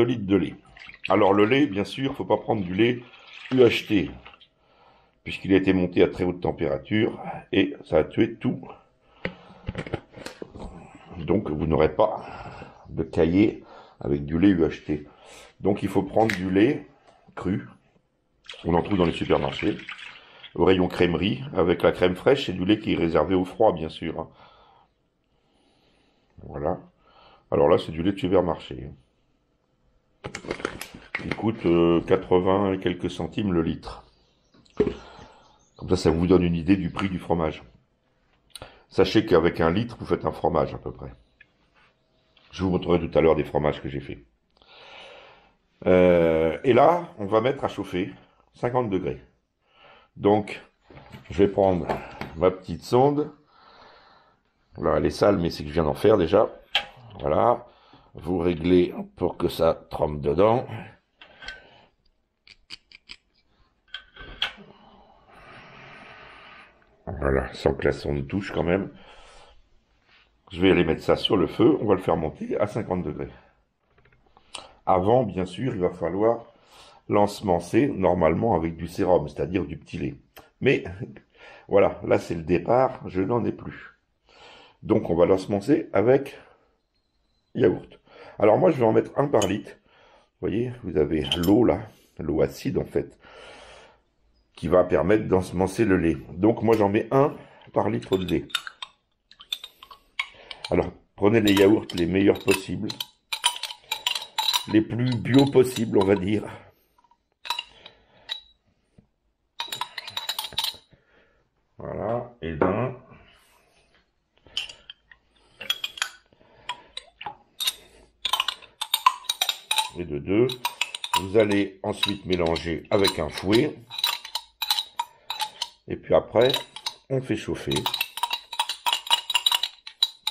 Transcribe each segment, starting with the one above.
litres de lait. Alors le lait, bien sûr, il ne faut pas prendre du lait UHT, puisqu'il a été monté à très haute température, et ça a tué tout. Donc vous n'aurez pas de caillé avec du lait UHT. Donc il faut prendre du lait cru, on en trouve dans les supermarchés, au rayon crèmerie, avec la crème fraîche, c'est du lait qui est réservé au froid, bien sûr. Voilà. Alors là, c'est du lait de supermarché. Il coûte 80 et quelques centimes le litre. Comme ça vous donne une idée du prix du fromage. Sachez qu'avec un litre, vous faites un fromage à peu près. Je vous montrerai tout à l'heure des fromages que j'ai fait. Et là, on va mettre à chauffer 50 degrés. Donc, je vais prendre ma petite sonde. Là, elle est sale, mais c'est que je viens d'en faire déjà. Voilà. Vous réglez pour que ça trempe dedans. Voilà, sans que la sonde touche quand même. Je vais aller mettre ça sur le feu. On va le faire monter à 50 degrés. Avant, bien sûr, il va falloir l'ensemencer normalement avec du sérum, c'est-à-dire du petit lait. Mais voilà, là c'est le départ, je n'en ai plus. Donc on va l'ensemencer avec yaourt. Alors moi je vais en mettre un par litre. Vous voyez, vous avez l'eau là, l'eau acide en fait, qui va permettre d'ensemencer le lait. Donc moi j'en mets un par litre de lait. Alors prenez les yaourts les meilleurs possibles, les plus bio possibles on va dire. Voilà, et d'un. Et de deux. Vous allez ensuite mélanger avec un fouet. Et puis après, on fait chauffer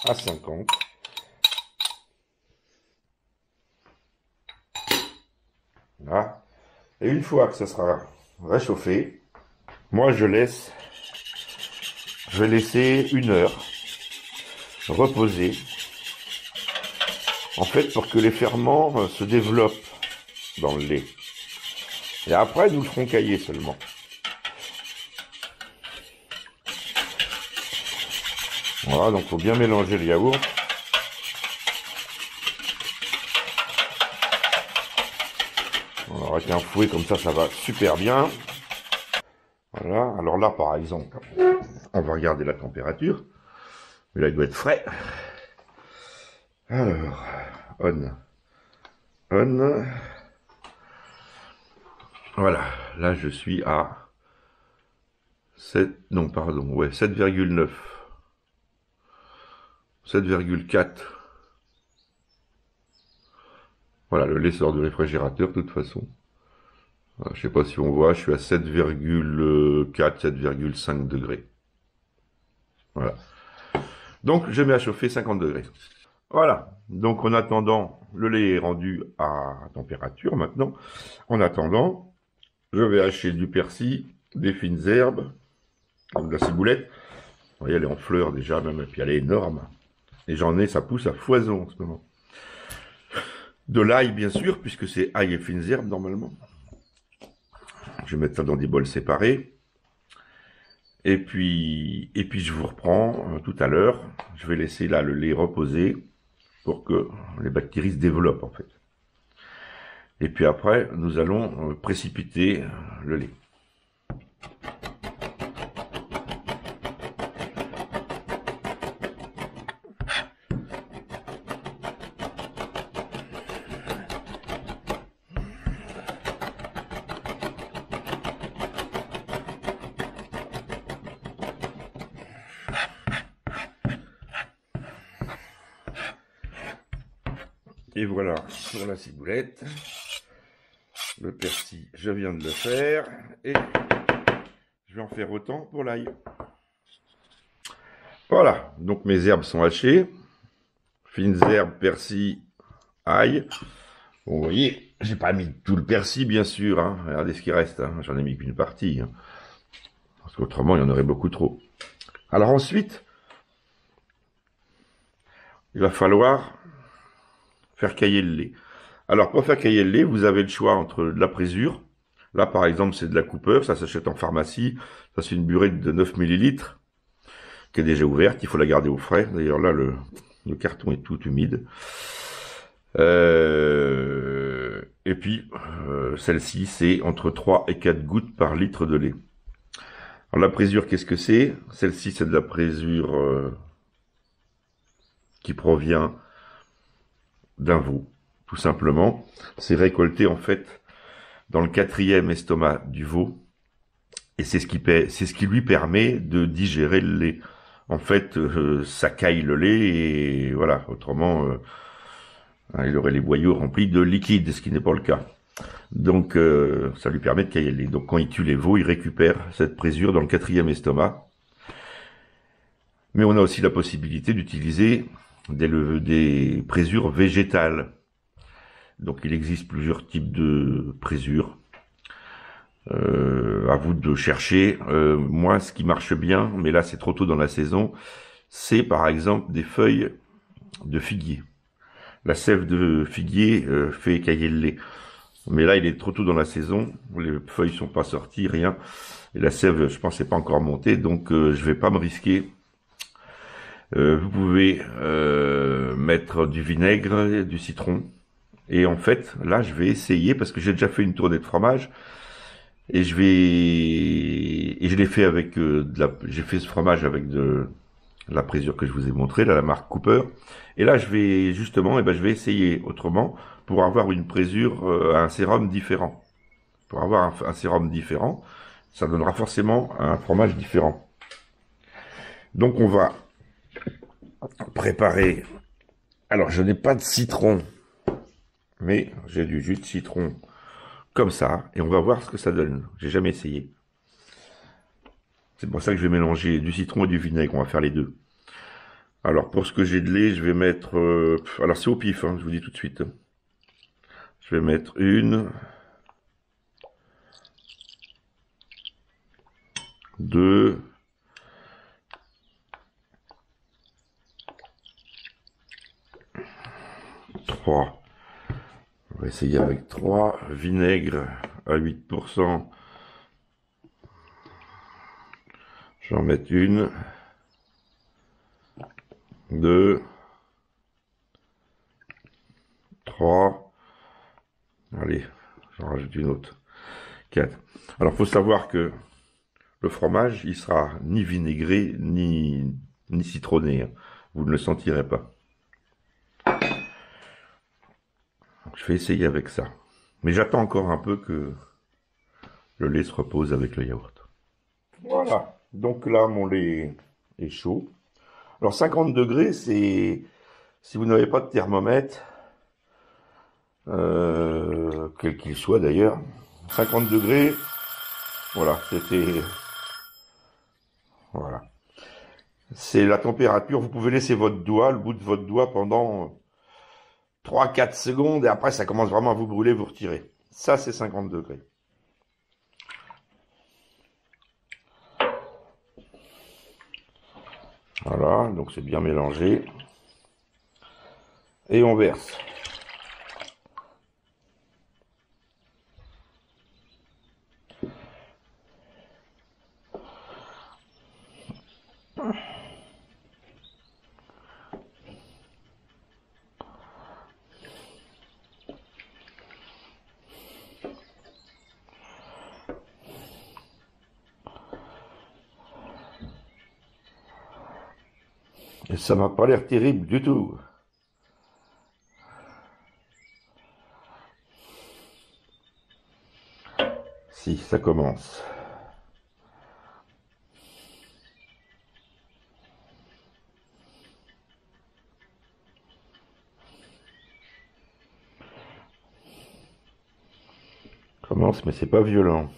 à 50. Voilà. Et une fois que ça sera réchauffé, moi je vais laisser 1 heure reposer. En fait, pour que les ferments se développent dans le lait. Et après, nous le ferons cailler seulement. Voilà, donc il faut bien mélanger le yaourt. Alors, avec un fouet comme ça va super bien. Voilà, alors là, par exemple, on va regarder la température. Mais là, il doit être frais. Alors, on. Voilà, là, je suis à 7,9. 7,4. Voilà, le lait sort du réfrigérateur de toute façon. Je sais pas si on voit, je suis à 7,4, 7,5 degrés. Voilà. Donc, je mets à chauffer 50 degrés. Voilà. Donc, en attendant, le lait est rendu à température maintenant. En attendant, je vais hacher du persil, des fines herbes, de la ciboulette. Vous voyez, elle est en fleurs déjà même, et puis elle est énorme. Et j'en ai, ça pousse à foison en ce moment. De l'ail, bien sûr, puisque c'est ail et fines herbes normalement. Je vais mettre ça dans des bols séparés. Et puis je vous reprends tout à l'heure. Je vais laisser là le lait reposer pour que les bactéries se développent en fait. Et puis après, nous allons précipiter le lait. Et voilà pour la ciboulette. Le persil, je viens de le faire. Et je vais en faire autant pour l'ail. Voilà, donc mes herbes sont hachées. Fines herbes, persil, ail. Bon, vous voyez, j'ai pas mis tout le persil, bien sûr. Hein. Regardez ce qui reste. Hein. J'en ai mis qu'une partie. Hein. Parce qu'autrement, il y en aurait beaucoup trop. Alors ensuite, il va falloir faire cailler le lait. Alors, pour faire cailler le lait, vous avez le choix entre de la présure. Là, par exemple, c'est de la Cooper, ça s'achète en pharmacie. Ça, c'est une burette de 9 millilitres qui est déjà ouverte. Il faut la garder au frais. D'ailleurs, là, le carton est tout humide. Et puis, celle-ci, c'est entre 3 et 4 gouttes par litre de lait. Alors, la présure, qu'est-ce que c'est? Celle-ci, c'est de la présure qui provient d'un veau, tout simplement. C'est récolté, en fait, dans le 4e estomac du veau. Et c'est ce qui lui permet de digérer le lait. En fait, ça caille le lait et voilà. Autrement, il aurait les boyaux remplis de liquide, ce qui n'est pas le cas. Donc, ça lui permet de cailler le lait. Donc, quand il tue les veaux, il récupère cette présure dans le 4e estomac. Mais on a aussi la possibilité d'utiliser des présures végétales. Donc, il existe plusieurs types de présures. À vous de chercher. Moi, ce qui marche bien, mais là c'est trop tôt dans la saison, c'est par exemple des feuilles de figuier. La sève de figuier fait cailler le lait. Mais là, il est trop tôt dans la saison, les feuilles sont pas sorties, rien. Et la sève, je pense, n'est pas encore montée, donc je vais pas me risquer. Vous pouvez mettre du vinaigre, du citron. Et en fait, là, je vais essayer, parce que j'ai déjà fait une tournée de fromage, et je l'ai fait avec j'ai fait ce fromage avec de la présure que je vous ai montré, là, la marque Cooper. Et là, je vais justement, je vais essayer autrement pour avoir une présure, un sérum différent. Pour avoir un sérum différent, ça donnera forcément un fromage différent. Donc, on va préparer. Alors, je n'ai pas de citron, mais j'ai du jus de citron comme ça, et on va voir ce que ça donne. J'ai jamais essayé. C'est pour ça que je vais mélanger du citron et du vinaigre. On va faire les deux. Alors, pour ce que j'ai de lait, je vais mettre... alors, c'est au pif, hein, je vous dis tout de suite. Je vais mettre une... Deux... Trois. On va essayer avec trois. Vinaigre à 8%. Je vais en mettre une. Deux... Trois... Allez, j'en rajoute une autre. 4. Alors, faut savoir que le fromage, il sera ni vinaigré, ni citronné. Hein. Vous ne le sentirez pas. Donc, je vais essayer avec ça. Mais j'attends encore un peu que le lait se repose avec le yaourt. Voilà. Donc là, mon lait est chaud. Alors, 50 degrés, c'est... Si vous n'avez pas de thermomètre, quel qu'il soit d'ailleurs, 50 degrés, voilà, c'était... Voilà. C'est la température, vous pouvez laisser votre doigt, le bout de votre doigt pendant 3-4 secondes et après ça commence vraiment à vous brûler, vous retirez. Ça c'est 50 degrés. Voilà, donc c'est bien mélangé. Et on verse. Et ça m'a pas l'air terrible du tout. Si, ça commence. Commence, mais c'est pas violent.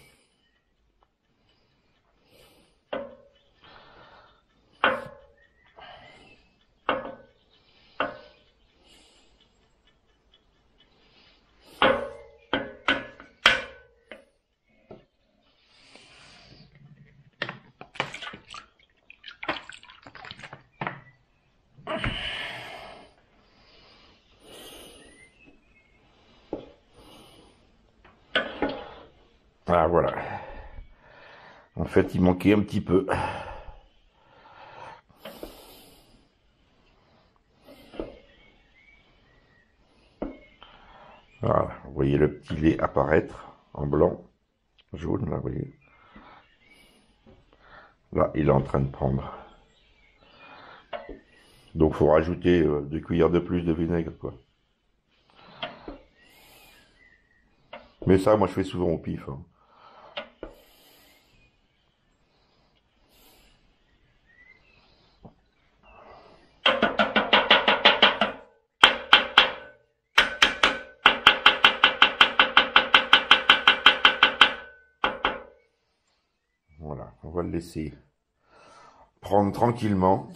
Ah voilà. En fait, il manquait un petit peu. Voilà, vous voyez le petit lait apparaître en blanc, jaune, là, vous voyez. Là, il est en train de prendre. Donc, il faut rajouter 2 cuillères de plus de vinaigre, quoi. Mais ça, moi, je fais souvent au pif. Hein. Voilà, on va le laisser prendre tranquillement.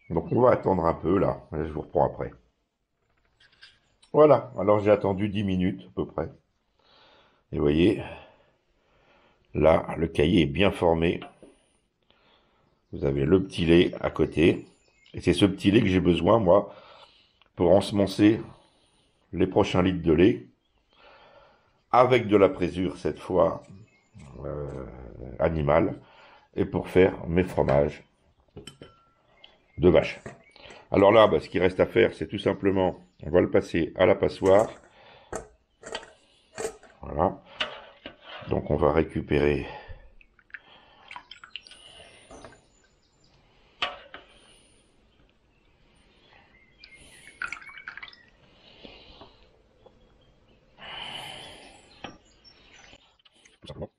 Donc, on va attendre un peu, là. Je vous reprends après. Voilà, alors j'ai attendu 10 minutes, à peu près. Et vous voyez, là, le cahier est bien formé. Vous avez le petit lait à côté. Et c'est ce petit lait que j'ai besoin, moi, pour ensemencer les prochains litres de lait. Avec de la présure, cette fois, animale. Et pour faire mes fromages de vache. Alors là, ce qu'il reste à faire, c'est tout simplement, on va le passer à la passoire. Voilà. Donc on va récupérer tout simplement.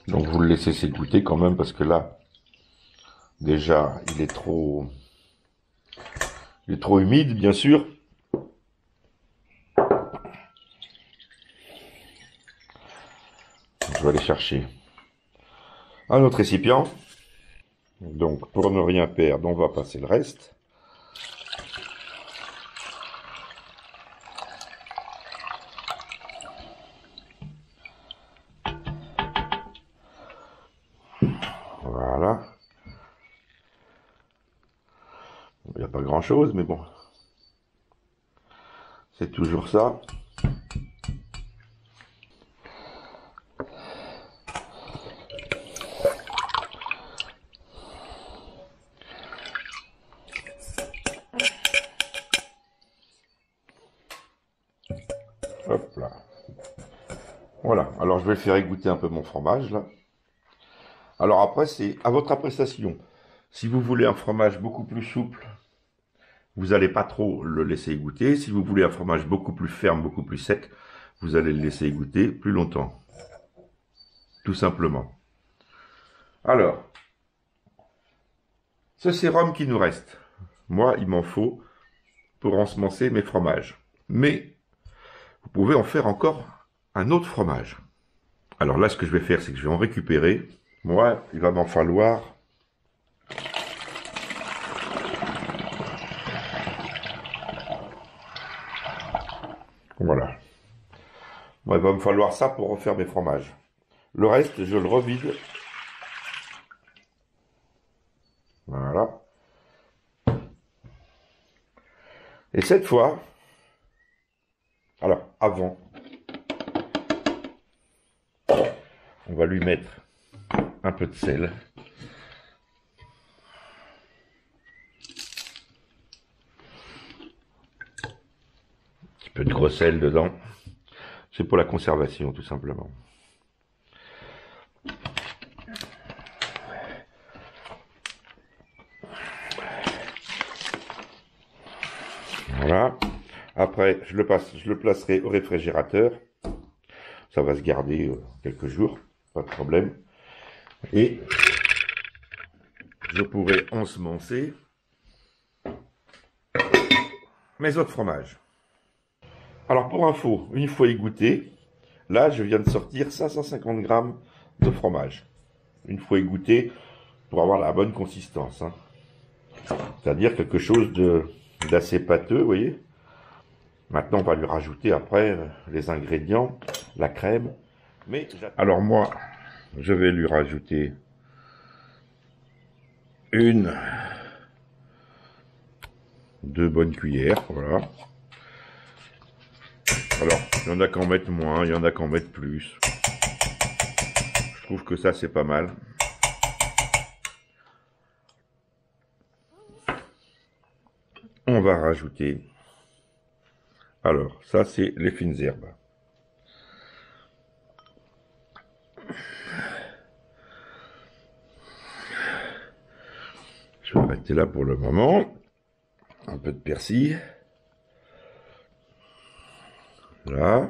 Donc vous le laissez s'égoutter quand même parce que là, déjà, il est trop humide, bien sûr. Je vais aller chercher un autre récipient. Donc pour ne rien perdre, on va passer le reste. Voilà. Il n'y a pas grand chose, mais bon. C'est toujours ça. Hop là. Voilà. Alors je vais faire égoutter un peu mon fromage là. Alors après, c'est à votre appréciation. Si vous voulez un fromage beaucoup plus souple, vous n'allez pas trop le laisser égoutter. Si vous voulez un fromage beaucoup plus ferme, beaucoup plus sec, vous allez le laisser égoutter plus longtemps. Tout simplement. Alors, ce sérum qui nous reste, moi, il m'en faut pour ensemencer mes fromages. Mais, vous pouvez en faire encore un autre fromage. Alors là, ce que je vais faire, c'est que je vais en récupérer. Moi, il va m'en falloir... Voilà. Moi, il va me falloir ça pour refaire mes fromages. Le reste, je le revide. Voilà. Et cette fois, alors, avant, on va lui mettre un peu de sel. Un petit peu de gros sel dedans. C'est pour la conservation, tout simplement. Voilà. Après, je le placerai au réfrigérateur. Ça va se garder quelques jours, pas de problème. Et je pourrai ensemencer mes autres fromages. Alors pour info, une fois égoutté, là je viens de sortir 550 grammes de fromage. Une fois égoutté, pour avoir la bonne consistance. Hein. C'est-à-dire quelque chose d'assez pâteux, vous voyez. Maintenant, on va lui rajouter après les ingrédients, la crème. Mais alors moi, je vais lui rajouter deux bonnes cuillères, voilà. Alors, il y en a qui en mettent moins, il y en a qui en mettent plus. Je trouve que ça, c'est pas mal. On va rajouter... Alors, ça, c'est les fines herbes. Je vais arrêter là pour le moment. Un peu de persil. Là.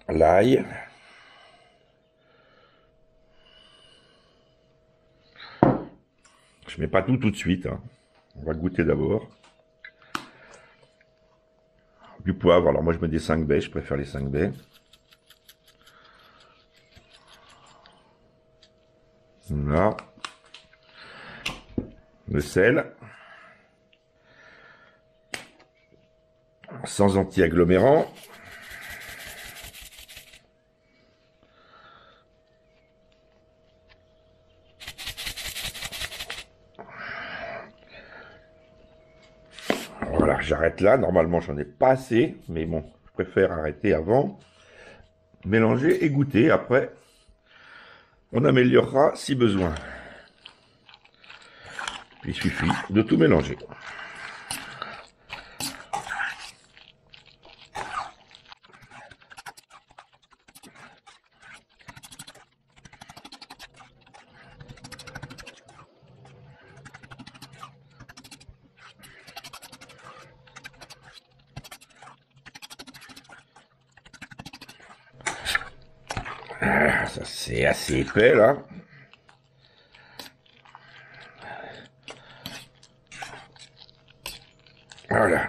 L'ail. Je mets pas tout de suite. Hein. On va goûter d'abord. Du poivre. Alors moi je mets des 5 baies. Je préfère les 5 baies. Là. Le sel. Sans anti-agglomérant. Voilà, j'arrête là. Normalement, j'en ai pas assez, mais bon, je préfère arrêter avant. Mélanger et goûter. Après, on améliorera si besoin. Il suffit de tout mélanger. Ah, ça c'est assez épais là. Voilà.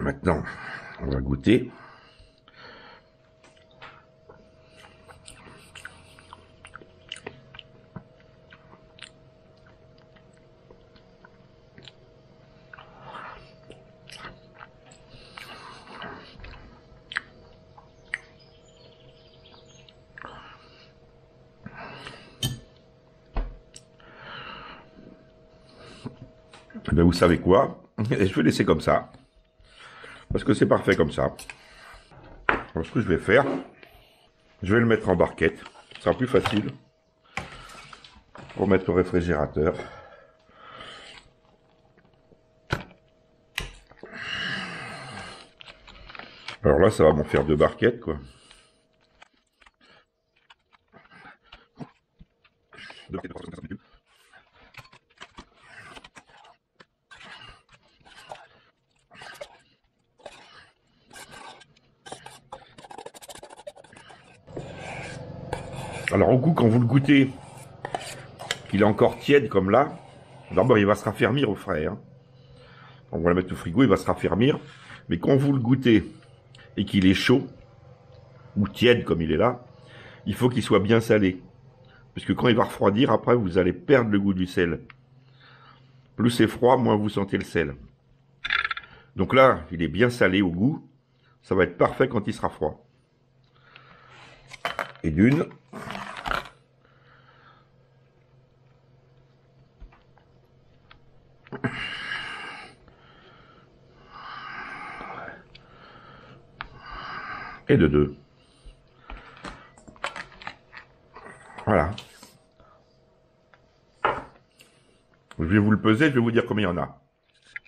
Maintenant, on va goûter. Ben vous savez quoi? Je vais laisser comme ça. Parce que c'est parfait comme ça. Alors, ce que je vais faire, je vais le mettre en barquette. Ce sera plus facile pour mettre au réfrigérateur. Alors là, ça va m'en faire 2 barquettes, quoi. Alors au goût, quand vous le goûtez, qu'il est encore tiède comme là, d'abord il va se raffermir au frais. Hein. On va le mettre au frigo, il va se raffermir. Mais quand vous le goûtez et qu'il est chaud, ou tiède comme il est là, il faut qu'il soit bien salé. Puisque quand il va refroidir, après vous allez perdre le goût du sel. Plus c'est froid, moins vous sentez le sel. Donc là, il est bien salé au goût. Ça va être parfait quand il sera froid. Et d'une. Et de 2. Voilà. Je vais vous le peser, je vais vous dire combien il y en a.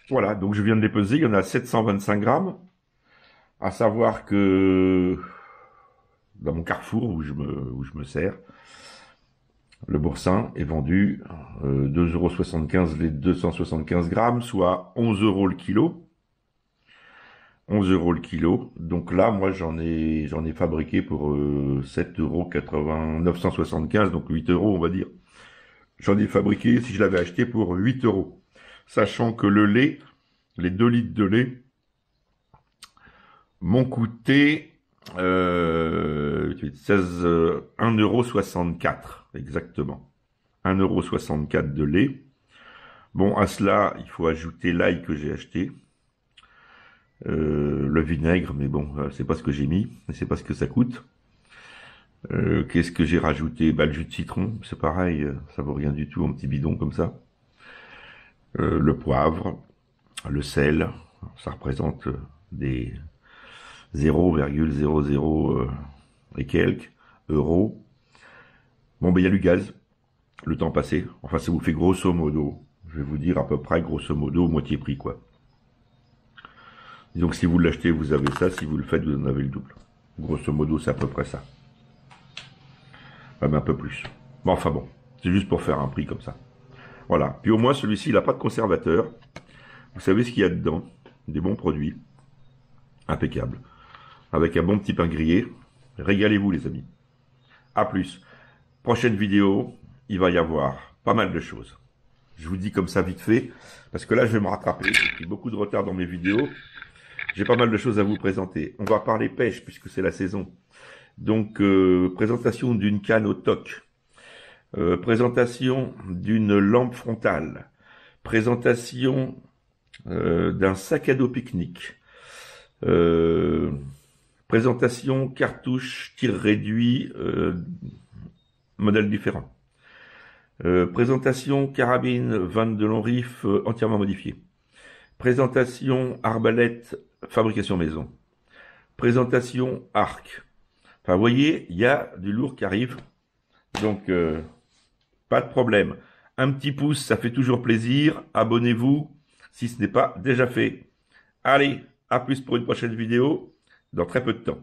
Voilà, donc je viens de les peser, il y en a 725 grammes. À savoir que dans mon carrefour où je me sers, le boursin est vendu 2,75 € les 275 grammes, soit 11 € le kilo. 11 € le kilo. Donc là, moi, j'en ai fabriqué pour 7,975 €, donc 8 €, on va dire. J'en ai fabriqué, si je l'avais acheté, pour 8 €. Sachant que le lait, les 2 litres de lait, m'ont coûté 16, 1,64 €, exactement. 1,64 € de lait. Bon, à cela, il faut ajouter l'ail que j'ai acheté. Le vinaigre, mais bon, c'est pas ce que j'ai mis, et c'est pas ce que ça coûte. Qu'est-ce que j'ai rajouté? Bah, le jus de citron, c'est pareil, ça vaut rien du tout, un petit bidon comme ça. Le poivre, le sel, ça représente des 0,00 et quelques euros. Bon, ben il y a du gaz, le temps passé. Enfin, ça vous fait grosso modo, je vais vous dire à peu près grosso modo moitié prix, quoi. Donc si vous l'achetez, vous avez ça. Si vous le faites, vous en avez le double. Grosso modo, c'est à peu près ça. Même un peu plus. Bon, enfin bon, c'est juste pour faire un prix comme ça. Voilà. Puis au moins, celui-ci, il n'a pas de conservateur. Vous savez ce qu'il y a dedans. Des bons produits. Impeccable. Avec un bon petit pain grillé. Régalez-vous, les amis. A plus. Prochaine vidéo, il va y avoir pas mal de choses. Je vous dis comme ça vite fait, parce que là, je vais me rattraper. J'ai pris beaucoup de retard dans mes vidéos. J'ai pas mal de choses à vous présenter. On va parler pêche, puisque c'est la saison. Donc, présentation d'une canne au toc. Présentation d'une lampe frontale. Présentation d'un sac à dos pique-nique. Présentation cartouche, tir réduit, modèle différent. Présentation carabine 22 long rif entièrement modifiée. Présentation arbalète fabrication maison. Présentation arc. Enfin, vous voyez, il y a du lourd qui arrive. Donc, pas de problème. Un petit pouce, ça fait toujours plaisir. Abonnez-vous si ce n'est pas déjà fait. Allez, à plus pour une prochaine vidéo dans très peu de temps.